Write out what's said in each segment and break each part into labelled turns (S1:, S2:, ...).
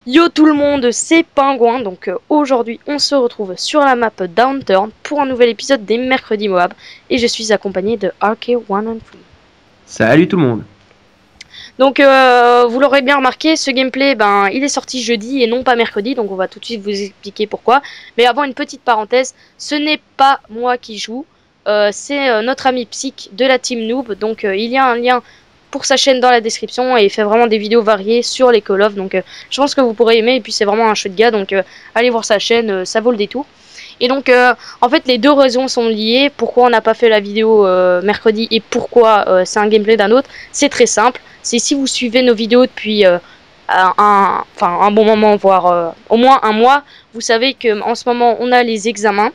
S1: Yo tout le monde, c'est Pingouin, donc aujourd'hui on se retrouve sur la map Downturn pour un nouvel épisode des mercredis Moab et je suis accompagné de RK113.
S2: Salut tout le monde.
S1: Donc vous l'aurez bien remarqué, ce gameplay il est sorti jeudi et non pas mercredi, donc on va tout de suite vous expliquer pourquoi. Mais avant une petite parenthèse, ce n'est pas moi qui joue, c'est notre ami Psych de la team Noob, donc il y a un lien pour sa chaîne dans la description et il fait vraiment des vidéos variées sur les Call of, donc je pense que vous pourrez aimer et puis c'est vraiment un chouette gars, donc allez voir sa chaîne, ça vaut le détour. Et donc en fait les deux raisons sont liées, pourquoi on n'a pas fait la vidéo mercredi et pourquoi c'est un gameplay d'un autre, c'est très simple. C'est si vous suivez nos vidéos depuis un bon moment, voire au moins un mois, vous savez qu'en ce moment on a les examens.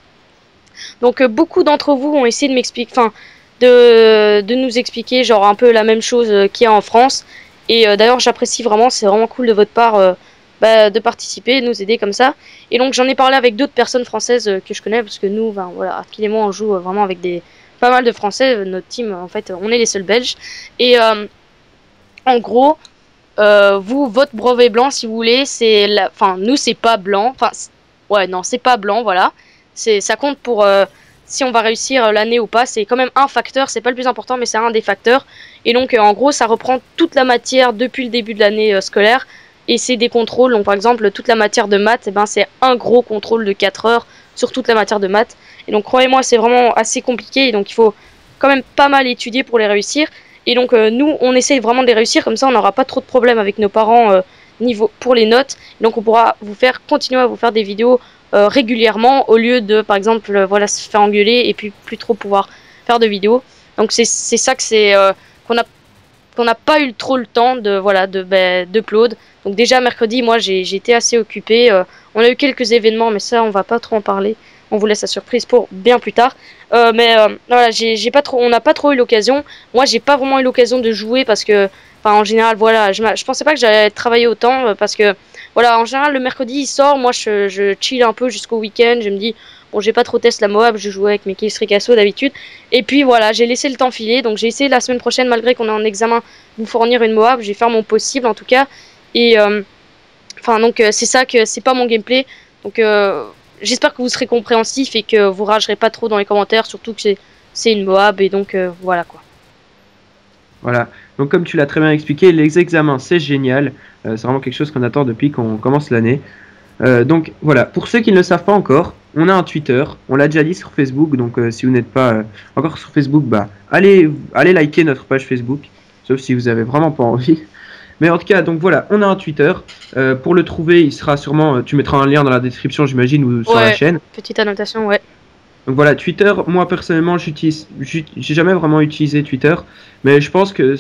S1: Donc beaucoup d'entre vous ont essayé de m'expliquer, de nous expliquer genre un peu la même chose qu'il y a en France. Et d'ailleurs j'apprécie vraiment, c'est vraiment cool de votre part de participer, de nous aider comme ça. Et donc j'en ai parlé avec d'autres personnes françaises que je connais, parce que nous, voilà, Arkil et moi on joue vraiment avec pas mal de Français. Notre team, en fait, on est les seuls Belges. Et en gros, vous, votre brevet blanc, si vous voulez, enfin, nous, c'est pas blanc. Enfin, ouais, non, c'est pas blanc, voilà. Ça compte pour si on va réussir l'année ou pas. C'est quand même un facteur, c'est pas le plus important, mais c'est un des facteurs. Et donc, en gros, ça reprend toute la matière depuis le début de l'année scolaire. Et c'est des contrôles. Donc, par exemple, toute la matière de maths, c'est un gros contrôle de 4 heures sur toute la matière de maths. Et donc, croyez-moi, c'est vraiment assez compliqué. Et donc, il faut quand même pas mal étudier pour les réussir. Et donc nous, on essaye vraiment de les réussir, comme ça on n'aura pas trop de problèmes avec nos parents pour les notes. Donc on pourra continuer à vous faire des vidéos régulièrement, au lieu de, par exemple, voilà, se faire engueuler et puis plus trop pouvoir faire de vidéos. Donc c'est ça que qu'on n'a pas eu trop le temps d'upload. Donc déjà mercredi, moi j'ai été assez occupée. On a eu quelques événements, mais ça on va pas trop en parler. On vous laisse la surprise pour bien plus tard. Voilà, on n'a pas trop eu l'occasion. Moi, j'ai pas vraiment eu l'occasion de jouer parce que, enfin, en général, voilà, je pensais pas que j'allais travailler autant parce que, voilà, en général, le mercredi il sort. Moi, je chill un peu jusqu'au week-end. Je me dis, bon, j'ai pas trop test la Moab. Je jouais avec mes Keys Ricasso d'habitude. Et puis voilà, j'ai laissé le temps filer. Donc, j'ai essayé la semaine prochaine, malgré qu'on est en examen, de vous fournir une Moab. Je vais faire mon possible en tout cas. Et c'est ça que c'est pas mon gameplay. Donc j'espère que vous serez compréhensif et que vous ragerez pas trop dans les commentaires, surtout que c'est une Moab et donc voilà quoi.
S2: Voilà. Donc comme tu l'as très bien expliqué, les examens c'est génial. C'est vraiment quelque chose qu'on attend depuis qu'on commence l'année. Donc voilà, pour ceux qui ne le savent pas encore, on a un Twitter, on l'a déjà dit sur Facebook, donc si vous n'êtes pas encore sur Facebook, bah allez liker notre page Facebook, sauf si vous avez vraiment pas envie. Mais en tout cas, donc voilà, on a un Twitter. Pour le trouver, il sera sûrement, tu mettras un lien dans la description, j'imagine, ou sur la
S1: Ouais,
S2: chaîne.
S1: petite annotation, ouais.
S2: Donc voilà, Twitter, moi personnellement, j'ai jamais vraiment utilisé Twitter, mais je pense que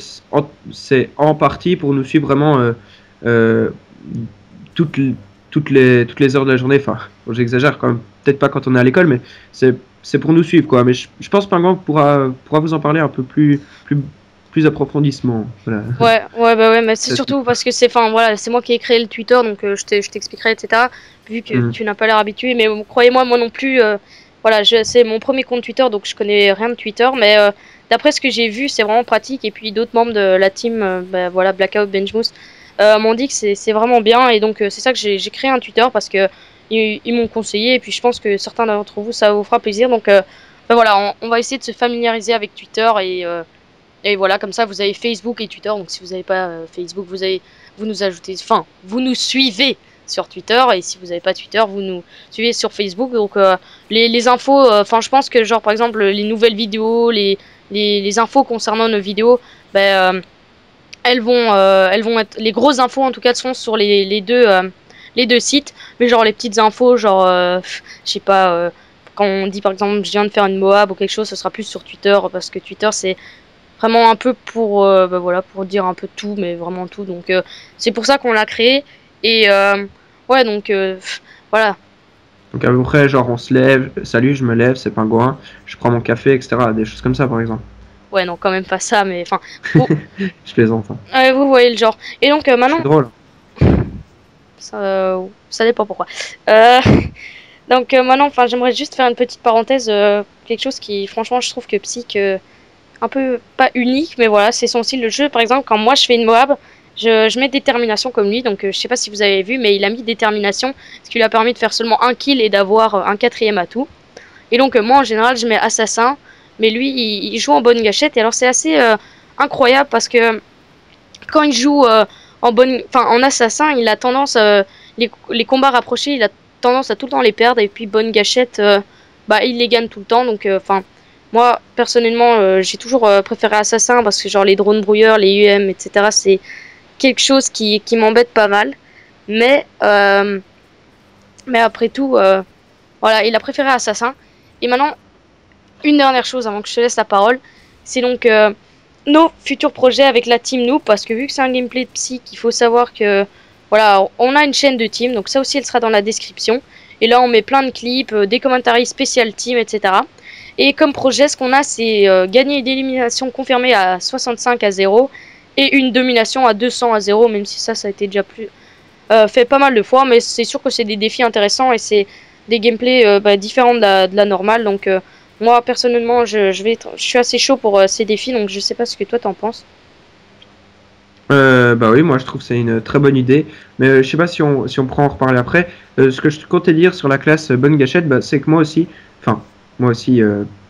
S2: c'est en partie pour nous suivre vraiment euh, toutes, toutes les heures de la journée. Enfin, bon, j'exagère quand même, peut-être pas quand on est à l'école, mais c'est pour nous suivre quoi. Mais je pense Pingouin pourra vous en parler un peu plus approfondissement. Voilà.
S1: Ouais, mais c'est surtout parce que enfin voilà, c'est moi qui ai créé le Twitter, donc je t'expliquerai, etc. Vu que
S2: Mm.
S1: tu n'as pas l'air habitué, mais croyez-moi, moi non plus. Voilà, c'est mon premier compte Twitter, donc je connais rien de Twitter, mais d'après ce que j'ai vu, c'est vraiment pratique. Et puis d'autres membres de la team, voilà, Blackout, Benjmoose, m'ont dit que c'est vraiment bien. Et donc c'est ça que j'ai créé un Twitter parce que ils m'ont conseillé. Et puis je pense que certains d'entre vous, ça vous fera plaisir. Donc voilà, on va essayer de se familiariser avec Twitter et voilà, comme ça vous avez Facebook et Twitter. Donc si vous n'avez pas Facebook, vous nous ajoutez, enfin vous nous suivez sur Twitter, et si vous n'avez pas Twitter, vous nous suivez sur Facebook. Donc les infos, enfin je pense que genre par exemple les nouvelles vidéos, les infos concernant nos vidéos, elles vont être, les grosses infos en tout cas sont sur les deux sites. Mais genre les petites infos, genre je sais pas, quand on dit par exemple je viens de faire une Moab ou quelque chose, ce sera plus sur Twitter, parce que Twitter c'est vraiment un peu pour voilà, pour dire un peu tout, mais vraiment tout. Donc c'est pour ça qu'on l'a créé. Et ouais, donc voilà.
S2: Donc après, genre on se lève, salut, je me lève, c'est Pingouin, je prends mon café, etc. Des choses comme ça par exemple.
S1: Ouais, non, quand même pas ça, mais enfin vous,
S2: Je plaisante, hein.
S1: vous voyez le genre. Et donc
S2: Je suis
S1: maintenant
S2: drôle.
S1: ça dépend pourquoi. Donc maintenant, enfin j'aimerais juste faire une petite parenthèse, quelque chose qui franchement je trouve que Psych un peu pas unique, mais voilà, c'est son style de jeu. Par exemple, quand moi je fais une Moab, je mets détermination comme lui, donc je sais pas si vous avez vu, mais il a mis détermination, ce qui lui a permis de faire seulement un kill et d'avoir un 4e atout. Et donc moi en général je mets assassin, mais lui il joue en bonne gâchette, et alors c'est assez incroyable parce que quand il joue en assassin, il a tendance, les combats rapprochés, il a tendance à tout le temps les perdre, et puis bonne gâchette, bah il les gagne tout le temps, donc moi personnellement j'ai toujours préféré assassin parce que genre les drones brouilleurs, les UM, etc. c'est quelque chose qui m'embête pas mal, mais mais après tout, voilà, il a préféré assassin. Et maintenant, une dernière chose avant que je te laisse la parole, c'est donc nos futurs projets avec la team Noob, parce que vu que c'est un gameplay de Psych, il faut savoir que voilà, on a une chaîne de team, donc ça aussi elle sera dans la description. Et là on met plein de clips, des commentaires spécial team, etc. Et comme projet, ce qu'on a, c'est gagner une élimination confirmée à 65-0 et une domination à 200-0, même si ça a été déjà plus fait pas mal de fois, mais c'est sûr que c'est des défis intéressants et c'est des gameplays différents de la normale. Donc moi personnellement, je suis assez chaud pour ces défis, donc je sais pas ce que toi t'en penses.
S2: Bah oui, moi je trouve que c'est une très bonne idée, mais je sais pas si on pourra en reparler après. Ce que je comptais dire sur la classe Bonne Gâchette, bah, c'est que moi aussi,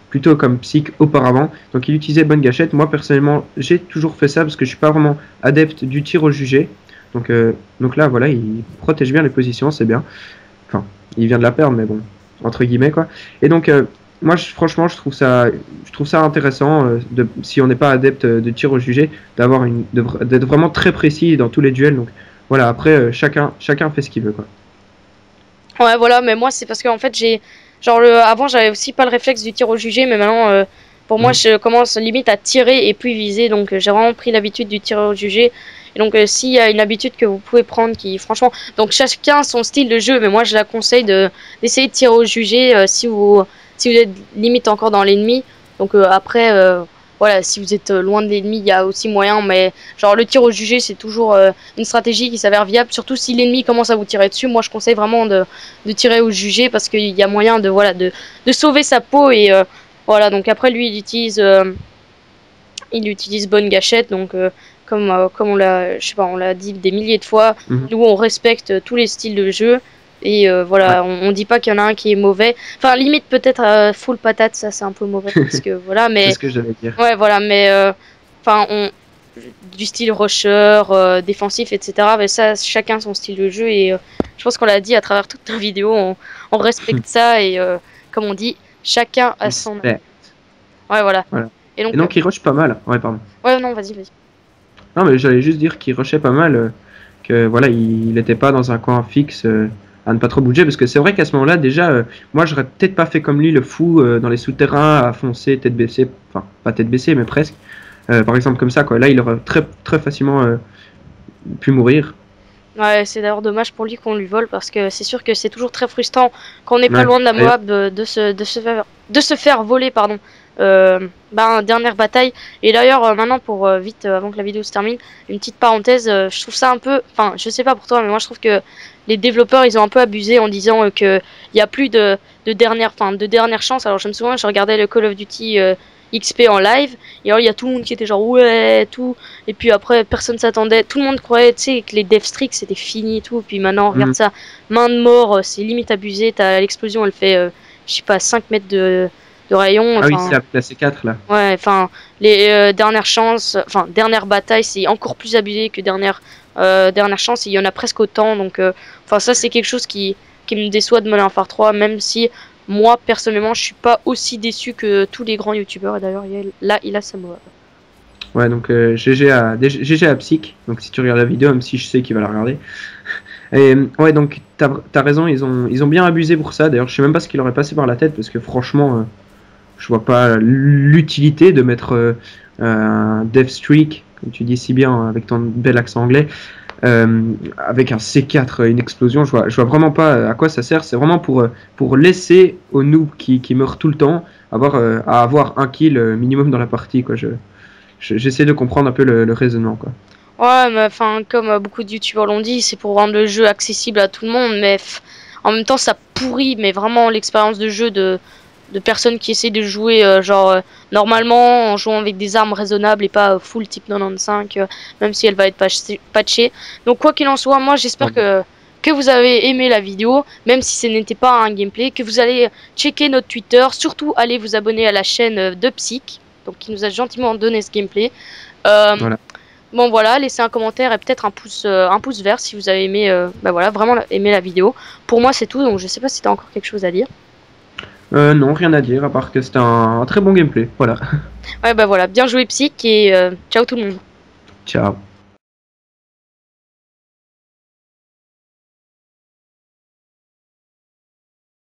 S2: plutôt comme Psych auparavant, donc il utilisait Bonne Gâchette. Moi personnellement, j'ai toujours fait ça parce que je suis pas vraiment adepte du tir au jugé. Donc là, voilà, il protège bien les positions, c'est bien. Enfin, il vient de la perdre, mais bon, entre guillemets quoi. Et donc, moi, franchement, je trouve ça intéressant, si on n'est pas adepte de tir au jugé, d'être vraiment très précis dans tous les duels. Donc voilà, après, chacun fait ce qu'il veut, quoi.
S1: Ouais, voilà, mais moi c'est parce qu'en fait j'ai genre avant j'avais aussi pas le réflexe du tir au jugé, mais maintenant pour moi
S2: Mhm.
S1: je commence limite à tirer et puis viser, donc j'ai vraiment pris l'habitude du tir au jugé. Et donc s'il y a une habitude que vous pouvez prendre qui franchement, donc chacun son style de jeu, mais moi je la conseille d'essayer de tirer au jugé si vous êtes limite encore dans l'ennemi. Donc après voilà, si vous êtes loin de l'ennemi, il y a aussi moyen, mais genre le tir au jugé c'est toujours une stratégie qui s'avère viable, surtout si l'ennemi commence à vous tirer dessus. Moi je conseille vraiment de tirer au jugé parce qu'il y a moyen de voilà de sauver sa peau. Et voilà, donc après lui il utilise bonne gâchette, donc comme on l'a, je sais pas, on l'a dit des milliers de fois,
S2: Mhm.
S1: nous on respecte tous les styles de jeu. Et
S2: Ouais,
S1: voilà, on dit pas qu'il y en a un qui est mauvais, enfin limite peut-être full patate, ça c'est un peu mauvais parce que voilà,
S2: c'est
S1: mais
S2: ce que j'allais dire.
S1: ouais voilà, mais enfin on du style rusher, défensif, etc. Mais ça, chacun son style de jeu, et je pense qu'on l'a dit à travers toute nos vidéos, on respecte ça, et comme on dit, chacun a son...
S2: Respect.
S1: Ouais, voilà.
S2: Voilà.
S1: Et
S2: Et
S1: donc,
S2: donc il rush pas mal. Ouais, pardon.
S1: ouais, non, vas-y, vas-y.
S2: Non, mais j'allais juste dire qu'il rushait pas mal, que voilà, il n'était pas dans un coin fixe, à ne pas trop bouger, parce que c'est vrai qu'à ce moment-là, déjà, moi, j'aurais peut-être pas fait comme lui, le fou, dans les souterrains, à foncer tête baissée, enfin, pas tête baissée, mais presque. Par exemple, comme ça, quoi. Là, il aurait très facilement pu mourir.
S1: Ouais, c'est d'ailleurs dommage pour lui qu'on lui vole, parce que c'est sûr que c'est toujours très frustrant quand on n'est pas
S2: Ouais.
S1: loin de la
S2: D'ailleurs,
S1: Moab de se faire voler, pardon. Dernière bataille. Et d'ailleurs, maintenant, pour vite, avant que la vidéo se termine, une petite parenthèse, je trouve ça un peu, enfin, je sais pas pour toi, mais moi je trouve que les développeurs, ils ont un peu abusé en disant que il y a plus de dernière chance. Alors je me souviens, je regardais le Call of Duty XP en live, et alors il y a tout le monde qui était genre ouais, tout. Et puis après, personne s'attendait. Tout le monde croyait, tu sais, que les death streaks c'était fini et tout. Puis maintenant, regarde
S2: mhm.
S1: ça, main de mort, c'est limite abusé. T'as l'explosion, elle fait, je sais pas, 5 mètres de rayon.
S2: Ah oui, c'est
S1: Enfin,
S2: avec la C4, là.
S1: ouais, enfin, les dernières chances, enfin, dernière bataille, c'est encore plus abusé que dernière chance. Il y en a presque autant. Donc, enfin, ça, c'est quelque chose qui me déçoit de Modern Warfare 3, même si moi, personnellement, je suis pas aussi déçu que tous les grands youtubeurs. Et d'ailleurs, là, il a sa mot.
S2: Ouais, donc GG à Psych, donc si tu regardes la vidéo, même si je sais qu'il va la regarder. Et ouais, donc t'as raison, ils ont bien abusé pour ça. D'ailleurs, je sais même pas ce qu'il aurait passé par la tête, parce que franchement, je vois pas l'utilité de mettre un Death Streak, comme tu dis si bien avec ton bel accent anglais, avec un C4, une explosion. Je vois vraiment pas à quoi ça sert. C'est vraiment pour laisser aux noobs qui meurent tout le temps à avoir un kill minimum dans la partie, quoi. J'essaie de comprendre un peu le raisonnement, quoi.
S1: Ouais, mais enfin, comme beaucoup de youtubeurs l'ont dit, c'est pour rendre le jeu accessible à tout le monde, mais en même temps, ça pourrit, mais vraiment l'expérience de jeu de personnes qui essaient de jouer normalement en jouant avec des armes raisonnables et pas full type 95, même si elle va être patchée. Donc quoi qu'il en soit, moi j'espère que vous avez aimé la vidéo, même si ce n'était pas un gameplay, que vous allez checker notre Twitter, surtout allez vous abonner à la chaîne de Psych, donc qui nous a gentiment donné ce gameplay.
S2: Voilà.
S1: Bon voilà, laissez un commentaire et peut-être un pouce vert si vous avez aimé, voilà, vraiment aimé la vidéo. Pour moi c'est tout, donc je sais pas si t'as encore quelque chose à dire.
S2: Non, rien à dire, à part que c'était un très bon gameplay. Voilà.
S1: Ouais bah voilà, bien joué Psych et ciao tout le monde.
S2: Ciao.